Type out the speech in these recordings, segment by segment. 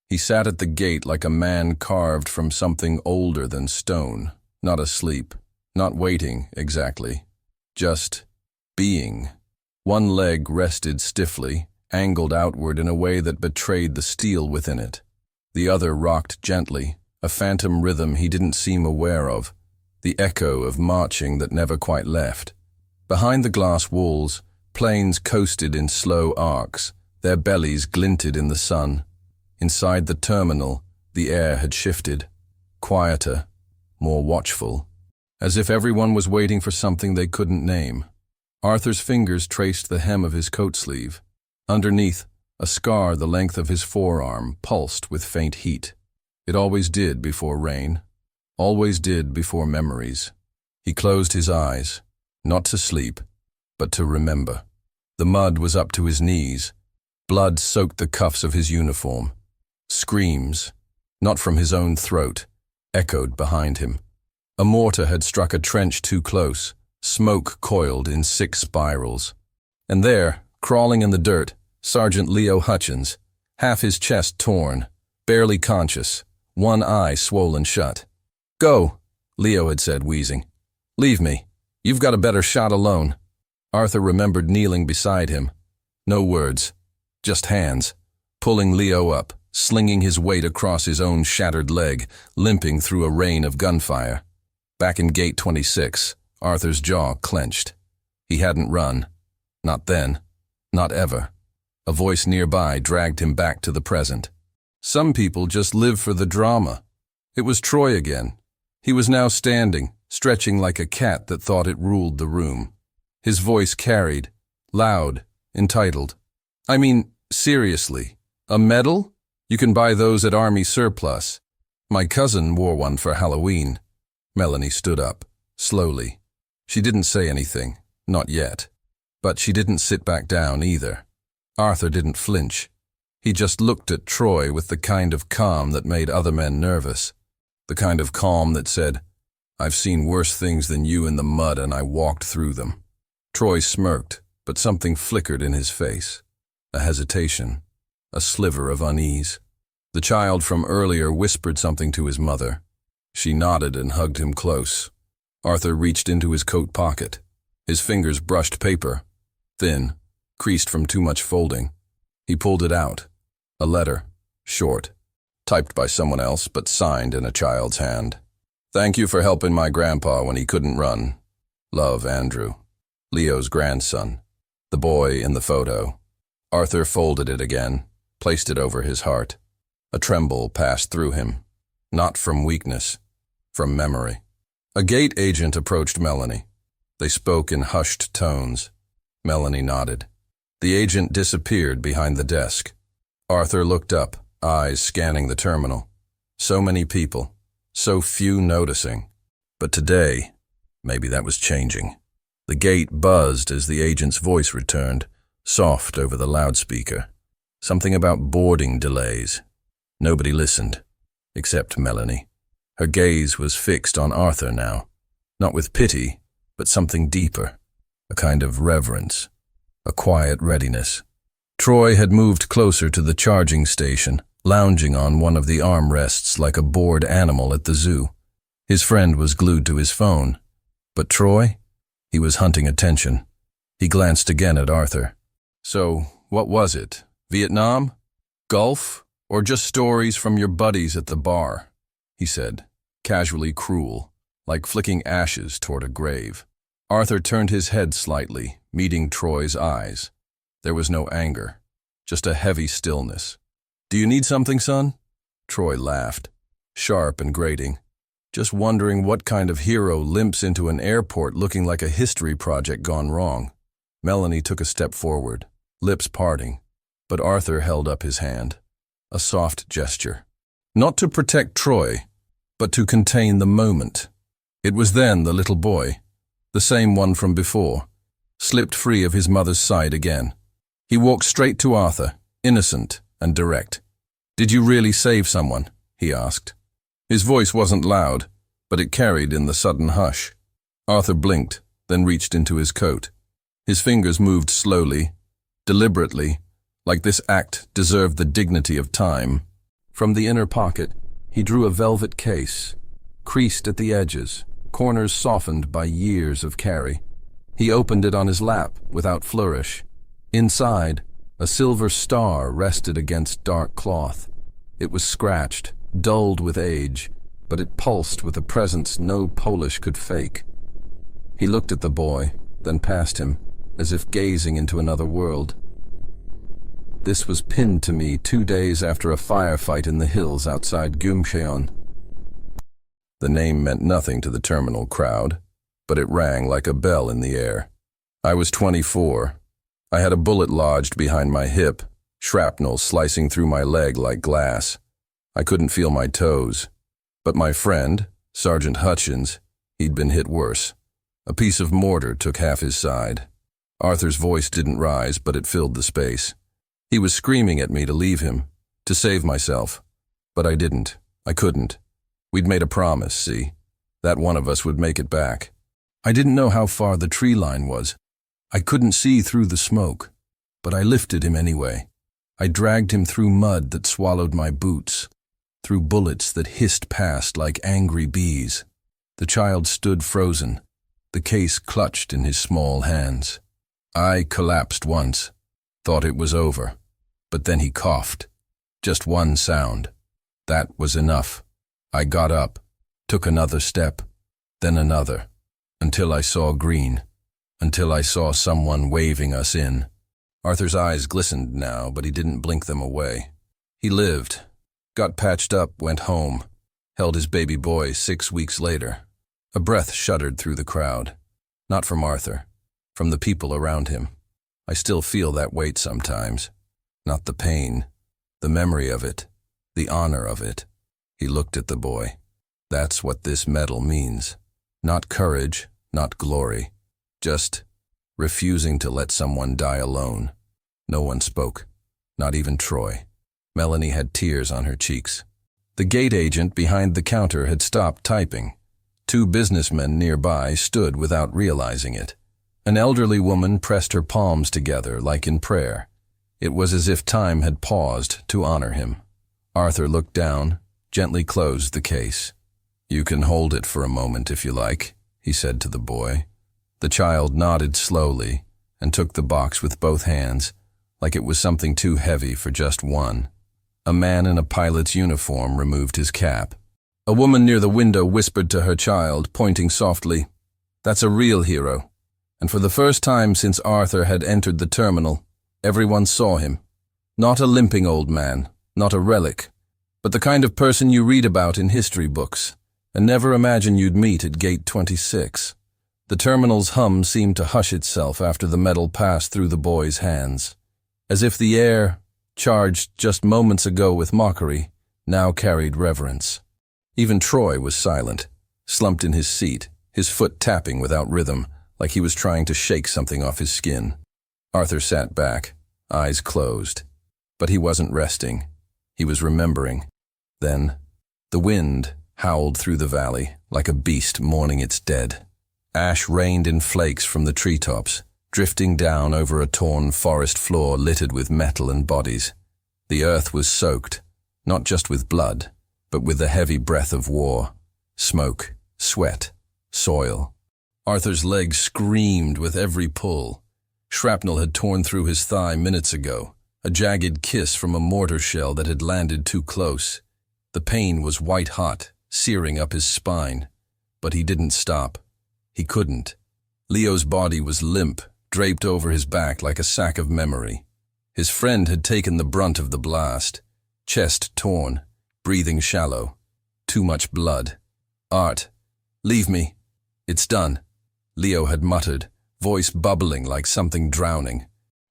He sat at the gate like a man carved from something older than stone, not asleep, not waiting exactly, just being. One leg rested stiffly, angled outward in a way that betrayed the steel within it. The other rocked gently, a phantom rhythm he didn't seem aware of, the echo of marching that never quite left. Behind the glass walls, planes coasted in slow arcs, their bellies glinted in the sun. Inside the terminal, the air had shifted, quieter, more watchful, as if everyone was waiting for something they couldn't name. Arthur's fingers traced the hem of his coat sleeve. Underneath, a scar the length of his forearm pulsed with faint heat. It always did before rain, always did before memories. He closed his eyes, not to sleep, but to remember. The mud was up to his knees. Blood soaked the cuffs of his uniform. Screams, not from his own throat, echoed behind him. A mortar had struck a trench too close. Smoke coiled in 6 spirals. And there, crawling in the dirt, Sergeant Leo Hutchins, half his chest torn, barely conscious, one eye swollen shut. "Go," Leo had said, wheezing. "Leave me. You've got a better shot alone." Arthur remembered kneeling beside him. No words, just hands, pulling Leo up, slinging his weight across his own shattered leg, limping through a rain of gunfire. Back in Gate 26, Arthur's jaw clenched. He hadn't run. Not then. Not ever. A voice nearby dragged him back to the present. Some people just live for the drama. It was Troy again. He was now standing, stretching like a cat that thought it ruled the room. His voice carried, loud, entitled. "I mean, seriously, a medal? You can buy those at Army Surplus. My cousin wore one for Halloween." Melanie stood up, slowly. She didn't say anything, not yet. But she didn't sit back down either. Arthur didn't flinch. He just looked at Troy with the kind of calm that made other men nervous. The kind of calm that said, "I've seen worse things than you in the mud and I walked through them." Troy smirked, but something flickered in his face. A hesitation, a sliver of unease. The child from earlier whispered something to his mother. She nodded and hugged him close. Arthur reached into his coat pocket. His fingers brushed paper, thin, creased from too much folding. He pulled it out. A letter, short, typed by someone else but signed in a child's hand. "Thank you for helping my grandpa when he couldn't run. Love, Andrew." Leo's grandson, the boy in the photo. Arthur folded it again, placed it over his heart. A tremble passed through him, not from weakness, from memory. A gate agent approached Melanie. They spoke in hushed tones. Melanie nodded. The agent disappeared behind the desk. Arthur looked up, eyes scanning the terminal. So many people, so few noticing. But today, maybe that was changing. The gate buzzed as the agent's voice returned, soft over the loudspeaker. Something about boarding delays. Nobody listened, except Melanie. Her gaze was fixed on Arthur now, not with pity, but something deeper, a kind of reverence, a quiet readiness. Troy had moved closer to the charging station, lounging on one of the armrests like a bored animal at the zoo. His friend was glued to his phone. But Troy? He was hunting attention. He glanced again at Arthur. "So, what was it? Vietnam? Gulf? Or just stories from your buddies at the bar?" he said, casually cruel, like flicking ashes toward a grave. Arthur turned his head slightly, meeting Troy's eyes. There was no anger, just a heavy stillness. "Do you need something, son?" Troy laughed, sharp and grating. Just wondering what kind of hero limps into an airport looking like a history project gone wrong. Melanie took a step forward, lips parting, but Arthur held up his hand. A soft gesture. Not to protect Troy, but to contain the moment. It was then the little boy, the same one from before, slipped free of his mother's side again. He walked straight to Arthur, innocent and direct. "Did you really save someone?" he asked. His voice wasn't loud, but it carried in the sudden hush. Arthur blinked, then reached into his coat. His fingers moved slowly, deliberately, like this act deserved the dignity of time. From the inner pocket, he drew a velvet case, creased at the edges, corners softened by years of carry. He opened it on his lap without flourish. Inside, a silver star rested against dark cloth. It was scratched, dulled with age, but it pulsed with a presence no Polish could fake. He looked at the boy, then past him, as if gazing into another world. This was pinned to me 2 days after a firefight in the hills outside Gumcheon. The name meant nothing to the terminal crowd, but it rang like a bell in the air. I was 24. I had a bullet lodged behind my hip, shrapnel slicing through my leg like glass. I couldn't feel my toes. But my friend, Sergeant Hutchins, he'd been hit worse. A piece of mortar took half his side. Arthur's voice didn't rise, but it filled the space. He was screaming at me to leave him, to save myself. But I didn't. I couldn't. We'd made a promise, see? That one of us would make it back. I didn't know how far the tree line was. I couldn't see through the smoke, but I lifted him anyway. I dragged him through mud that swallowed my boots, through bullets that hissed past like angry bees. The child stood frozen, the case clutched in his small hands. I collapsed once, thought it was over, but then he coughed. Just one sound. That was enough. I got up, took another step, then another, until I saw green, until I saw someone waving us in. Arthur's eyes glistened now, but he didn't blink them away. He lived, got patched up, went home, held his baby boy 6 weeks later. A breath shuddered through the crowd. Not from Arthur, from the people around him. I still feel that weight sometimes. Not the pain, the memory of it, the honor of it. He looked at the boy. That's what this medal means. Not courage, not glory. Just refusing to let someone die alone. No one spoke, not even Troy. Melanie had tears on her cheeks. The gate agent behind the counter had stopped typing. 2 businessmen nearby stood without realizing it. An elderly woman pressed her palms together like in prayer. It was as if time had paused to honor him. Arthur looked down, gently closed the case. "You can hold it for a moment if you like," he said to the boy. The child nodded slowly and took the box with both hands, like it was something too heavy for just one. A man in a pilot's uniform removed his cap. A woman near the window whispered to her child, pointing softly, "That's a real hero." And for the first time since Arthur had entered the terminal, everyone saw him. Not a limping old man, not a relic, but the kind of person you read about in history books and never imagine you'd meet at Gate 26. The terminal's hum seemed to hush itself after the medal passed through the boy's hands, as if the air, charged just moments ago with mockery, now carried reverence. Even Troy was silent, slumped in his seat, his foot tapping without rhythm, like he was trying to shake something off his skin. Arthur sat back, eyes closed. But he wasn't resting. He was remembering. Then, the wind howled through the valley like a beast mourning its dead. Ash rained in flakes from the treetops, drifting down over a torn forest floor littered with metal and bodies. The earth was soaked, not just with blood, but with the heavy breath of war. Smoke, sweat, soil. Arthur's legs screamed with every pull. Shrapnel had torn through his thigh minutes ago, a jagged kiss from a mortar shell that had landed too close. The pain was white-hot, searing up his spine. But he didn't stop. He couldn't. Leo's body was limp, draped over his back like a sack of memory. His friend had taken the brunt of the blast. Chest torn, breathing shallow. Too much blood. "Art, leave me. It's done," Leo had muttered, voice bubbling like something drowning.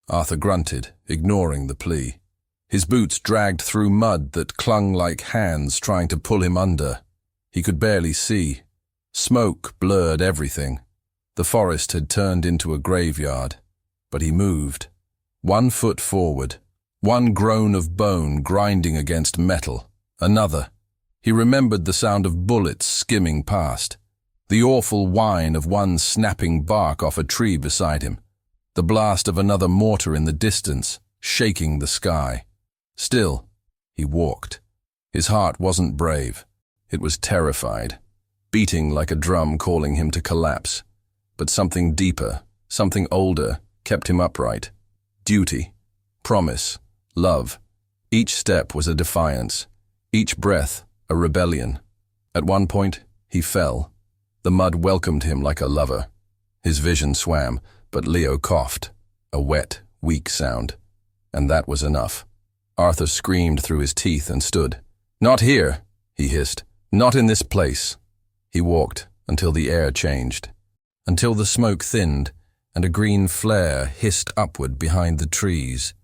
Arthur grunted, ignoring the plea. His boots dragged through mud that clung like hands trying to pull him under. He could barely see. Smoke blurred everything. The forest had turned into a graveyard. But he moved. 1 foot forward. One groan of bone grinding against metal. Another. He remembered the sound of bullets skimming past. The awful whine of one snapping bark off a tree beside him. The blast of another mortar in the distance, shaking the sky. Still, he walked. His heart wasn't brave. It was terrified, beating like a drum calling him to collapse. But something deeper, something older, kept him upright. Duty, promise, love. Each step was a defiance, each breath a rebellion. At one point, he fell. The mud welcomed him like a lover. His vision swam, but Leo coughed, a wet, weak sound. And that was enough. Arthur screamed through his teeth and stood. "Not here," he hissed. "Not in this place." He walked until the air changed, until the smoke thinned and a green flare hissed upward behind the trees.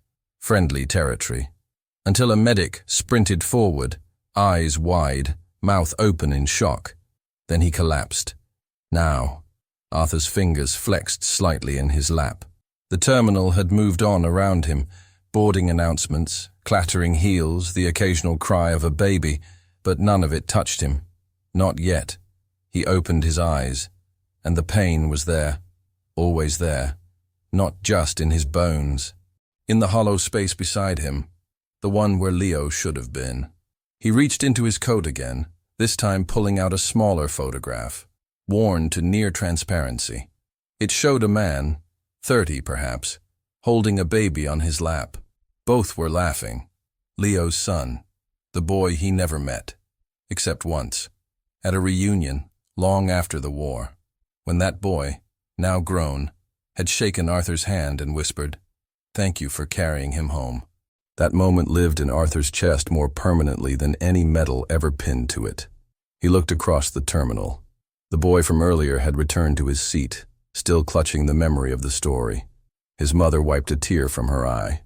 Friendly territory. Until a medic sprinted forward, eyes wide, mouth open in shock. Then he collapsed. Now, Arthur's fingers flexed slightly in his lap. The terminal had moved on around him, boarding announcements, clattering heels, the occasional cry of a baby, but none of it touched him. Not yet. He opened his eyes, and the pain was there, always there, not just in his bones. In the hollow space beside him, the one where Leo should have been. He reached into his coat again, this time pulling out a smaller photograph, worn to near transparency. It showed a man, 30 perhaps, holding a baby on his lap. Both were laughing. Leo's son, the boy he never met, except once, at a reunion long after the war, when that boy, now grown, had shaken Arthur's hand and whispered, "Thank you for carrying him home." That moment lived in Arthur's chest more permanently than any medal ever pinned to it. He looked across the terminal. The boy from earlier had returned to his seat, still clutching the memory of the story. His mother wiped a tear from her eye.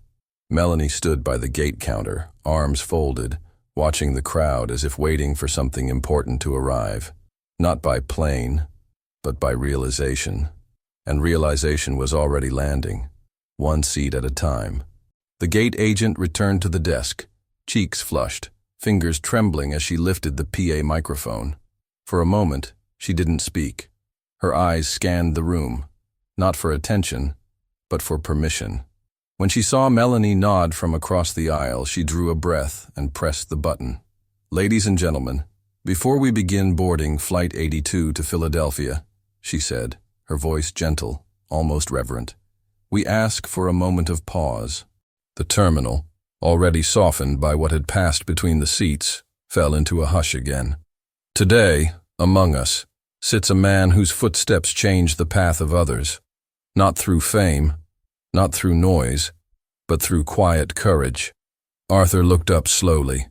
Melanie stood by the gate counter, arms folded, watching the crowd as if waiting for something important to arrive. Not by plane, but by realization. And realization was already landing, one seat at a time. The gate agent returned to the desk, cheeks flushed, fingers trembling as she lifted the PA microphone. For a moment, she didn't speak. Her eyes scanned the room, not for attention, but for permission. When she saw Melanie nod from across the aisle, she drew a breath and pressed the button. "Ladies and gentlemen, before we begin boarding Flight 82 to Philadelphia," she said, her voice gentle, almost reverent, "we ask for a moment of pause." The terminal, already softened by what had passed between the seats, fell into a hush again. Today, among us, sits a man whose footsteps changed the path of others, not through fame, not through noise, but through quiet courage. Arthur looked up slowly.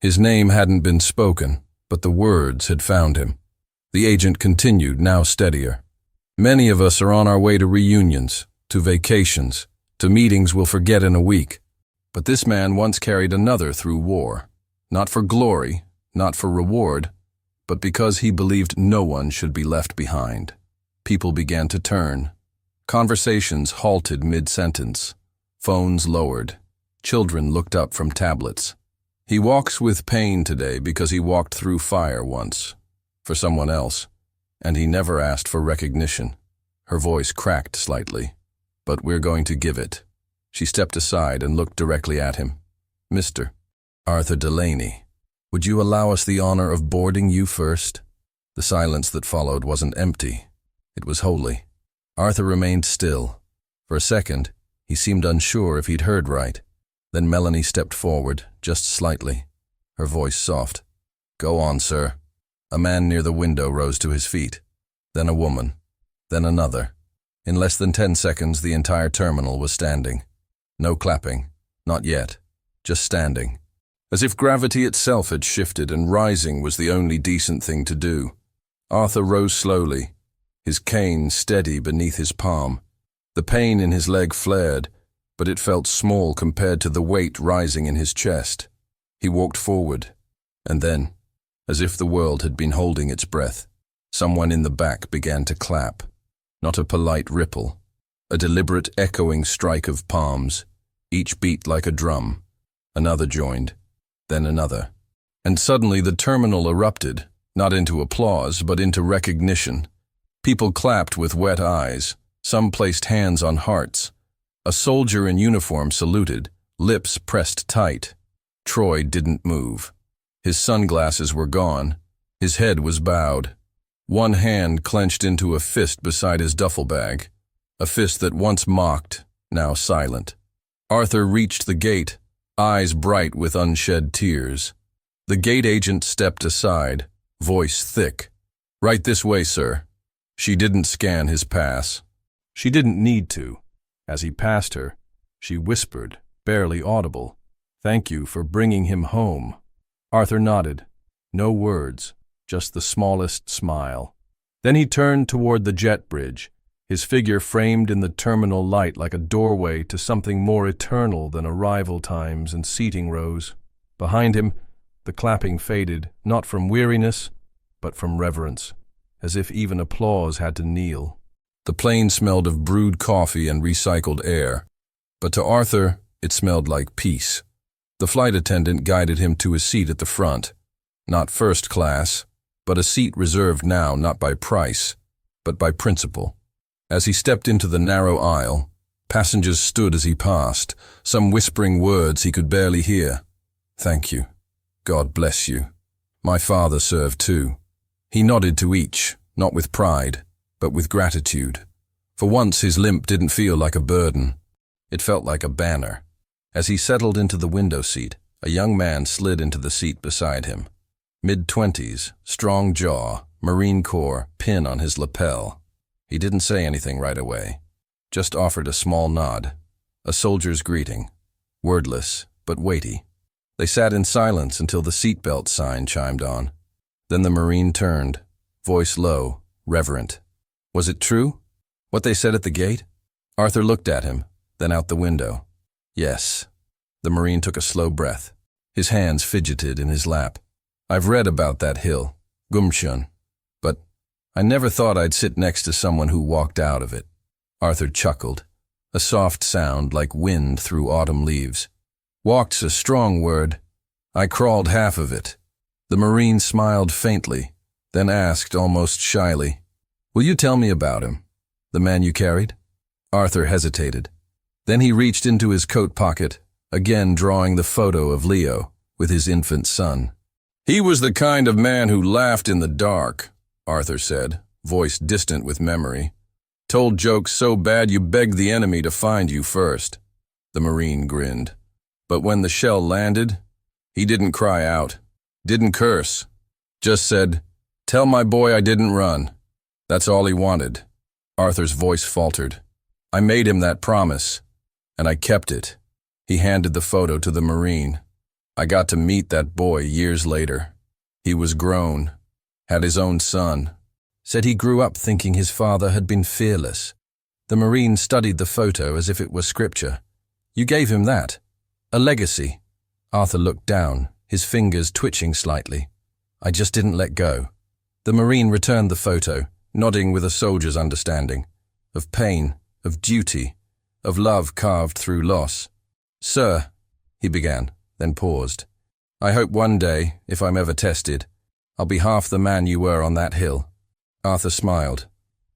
His name hadn't been spoken, but the words had found him. The agent continued, now steadier. "Many of us are on our way to reunions, to vacations, to meetings we'll forget in a week. But this man once carried another through war, not for glory, not for reward, but because he believed no one should be left behind." People began to turn. Conversations halted mid-sentence. Phones lowered. Children looked up from tablets. "He walks with pain today because he walked through fire once, for someone else, and he never asked for recognition." Her voice cracked slightly. "But we're going to give it." She stepped aside and looked directly at him. "Mr. Arthur Delaney, would you allow us the honor of boarding you first?" The silence that followed wasn't empty. It was holy. Arthur remained still. For a second, he seemed unsure if he'd heard right. Then Melanie stepped forward, just slightly, her voice soft. "Go on, sir." A man near the window rose to his feet. Then a woman. Then another. In less than 10 seconds, the entire terminal was standing. No clapping. Not yet. Just standing. As if gravity itself had shifted and rising was the only decent thing to do. Arthur rose slowly, his cane steady beneath his palm. The pain in his leg flared, but it felt small compared to the weight rising in his chest. He walked forward, and then, as if the world had been holding its breath, someone in the back began to clap. Not a polite ripple, a deliberate echoing strike of palms, each beat like a drum. Another joined, then another. And suddenly the terminal erupted, not into applause, but into recognition. People clapped with wet eyes. Some placed hands on hearts. A soldier in uniform saluted, lips pressed tight. Troy didn't move. His sunglasses were gone. His head was bowed. One hand clenched into a fist beside his duffel bag, a fist that once mocked, now silent. Arthur reached the gate, eyes bright with unshed tears. The gate agent stepped aside, voice thick. "Right this way, sir." She didn't scan his pass. She didn't need to. As he passed her, she whispered, barely audible, "Thank you for bringing him home." Arthur nodded. No words, just the smallest smile. Then he turned toward the jet bridge, his figure framed in the terminal light like a doorway to something more eternal than arrival times and seating rows. Behind him, the clapping faded, not from weariness, but from reverence, as if even applause had to kneel. The plane smelled of brewed coffee and recycled air, but to Arthur, it smelled like peace. The flight attendant guided him to a seat at the front. Not first class, but a seat reserved now not by price, but by principle. As he stepped into the narrow aisle, passengers stood as he passed, some whispering words he could barely hear. "Thank you. God bless you. My father served too." He nodded to each, not with pride, but with gratitude. For once his limp didn't feel like a burden. It felt like a banner. As he settled into the window seat, a young man slid into the seat beside him. Mid-20s, strong jaw, Marine Corps, pin on his lapel. He didn't say anything right away, just offered a small nod, a soldier's greeting, wordless but weighty. They sat in silence until the seatbelt sign chimed on. Then the Marine turned, voice low, reverent. Was it true, what they said at the gate? Arthur looked at him, then out the window. Yes. The Marine took a slow breath. His hands fidgeted in his lap. I've read about that hill, Gumshun, but I never thought I'd sit next to someone who walked out of it. Arthur chuckled, a soft sound like wind through autumn leaves. Walked's a strong word. I crawled half of it. The Marine smiled faintly, then asked almost shyly, "Will you tell me about him, the man you carried?" Arthur hesitated. Then he reached into his coat pocket, again drawing the photo of Leo with his infant son. "He was the kind of man who laughed in the dark," Arthur said, voice distant with memory. "Told jokes so bad you begged the enemy to find you first." The Marine grinned. But when the shell landed, he didn't cry out, didn't curse, just said, "Tell my boy I didn't run." That's all he wanted. Arthur's voice faltered. I made him that promise, and I kept it. He handed the photo to the Marine. I got to meet that boy years later. He was grown, had his own son. Said he grew up thinking his father had been fearless. The Marine studied the photo as if it were scripture. You gave him that. A legacy. Arthur looked down, his fingers twitching slightly. I just didn't let go. The Marine returned the photo, nodding with a soldier's understanding. Of pain, of duty, of love carved through loss. "Sir," he began, then paused. "I hope one day, if I'm ever tested, I'll be half the man you were on that hill." Arthur smiled.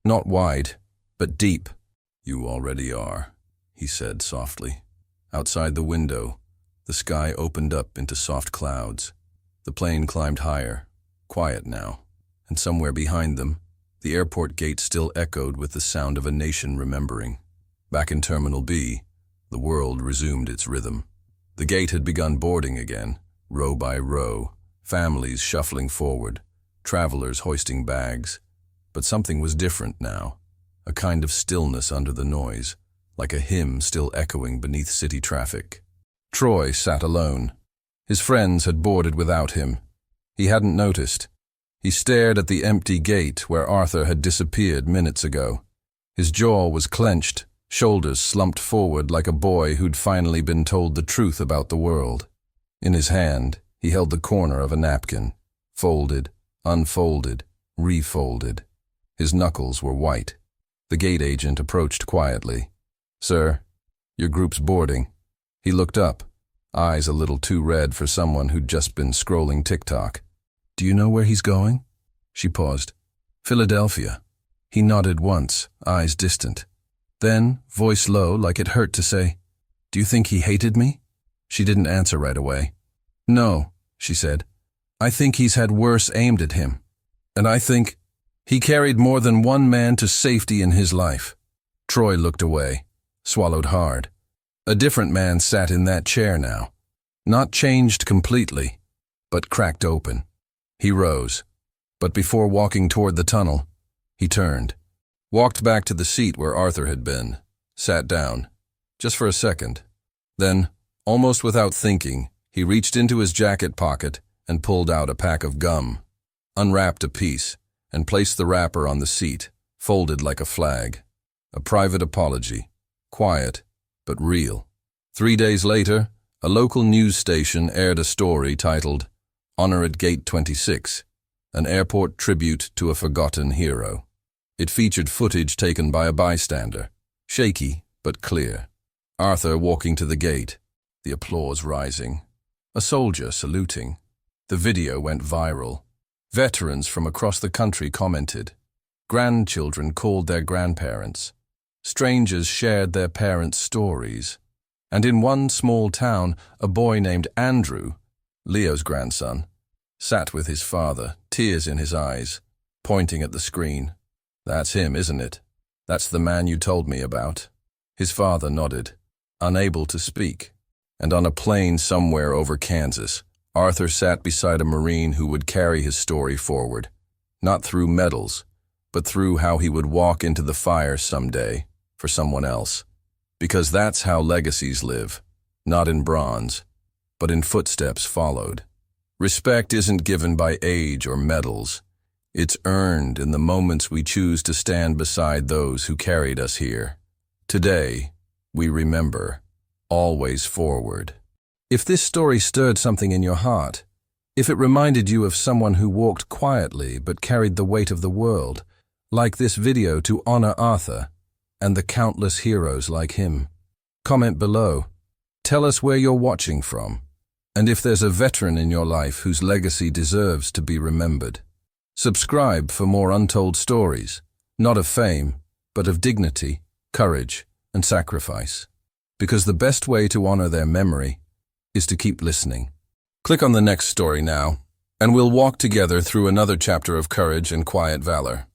Not wide, but deep. "You already are," he said softly. Outside the window, the sky opened up into soft clouds. The plane climbed higher, quiet now, and somewhere behind them, the airport gate still echoed with the sound of a nation remembering. Back in Terminal B, the world resumed its rhythm. The gate had begun boarding again, row by row, families shuffling forward, travelers hoisting bags. But something was different now, a kind of stillness under the noise, like a hymn still echoing beneath city traffic. Troy sat alone. His friends had boarded without him. He hadn't noticed. He stared at the empty gate where Arthur had disappeared minutes ago. His jaw was clenched, shoulders slumped forward like a boy who'd finally been told the truth about the world. In his hand, he held the corner of a napkin, folded, unfolded, refolded. His knuckles were white. The gate agent approached quietly. "Sir, your group's boarding." He looked up, eyes a little too red for someone who'd just been scrolling TikTok. "Do you know where he's going?" She paused. "Philadelphia." He nodded once, eyes distant. Then, voice low like it hurt to say, "Do you think he hated me?" She didn't answer right away. "No," she said. I think he's had worse aimed at him. And I think he carried more than one man to safety in his life. Troy looked away, swallowed hard. A different man sat in that chair now. Not changed completely, but cracked open. He rose, but before walking toward the tunnel, he turned, walked back to the seat where Arthur had been, sat down, just for a second. Then, almost without thinking, he reached into his jacket pocket and pulled out a pack of gum, unwrapped a piece, and placed the wrapper on the seat, folded like a flag. A private apology, quiet, but real. 3 days later, a local news station aired a story titled, "Honor at Gate 26, an airport tribute to a forgotten hero." It featured footage taken by a bystander, shaky but clear. Arthur walking to the gate, the applause rising. A soldier saluting. The video went viral. Veterans from across the country commented. Grandchildren called their grandparents. Strangers shared their parents' stories. And in one small town, a boy named Andrew, Leo's grandson, sat with his father, tears in his eyes, pointing at the screen. "That's him, isn't it? That's the man you told me about." His father nodded, unable to speak. And on a plane somewhere over Kansas, Arthur sat beside a Marine who would carry his story forward, not through medals, but through how he would walk into the fire someday for someone else. Because that's how legacies live, not in bronze, but in footsteps followed. Respect isn't given by age or medals. It's earned in the moments we choose to stand beside those who carried us here. Today, we remember, always forward. If this story stirred something in your heart, if it reminded you of someone who walked quietly but carried the weight of the world, like this video to honor Arthur and the countless heroes like him, comment below. Tell us where you're watching from, and if there's a veteran in your life whose legacy deserves to be remembered. Subscribe for more untold stories, not of fame, but of dignity, courage, and sacrifice. Because the best way to honor their memory is to keep listening. Click on the next story now, and we'll walk together through another chapter of courage and quiet valor.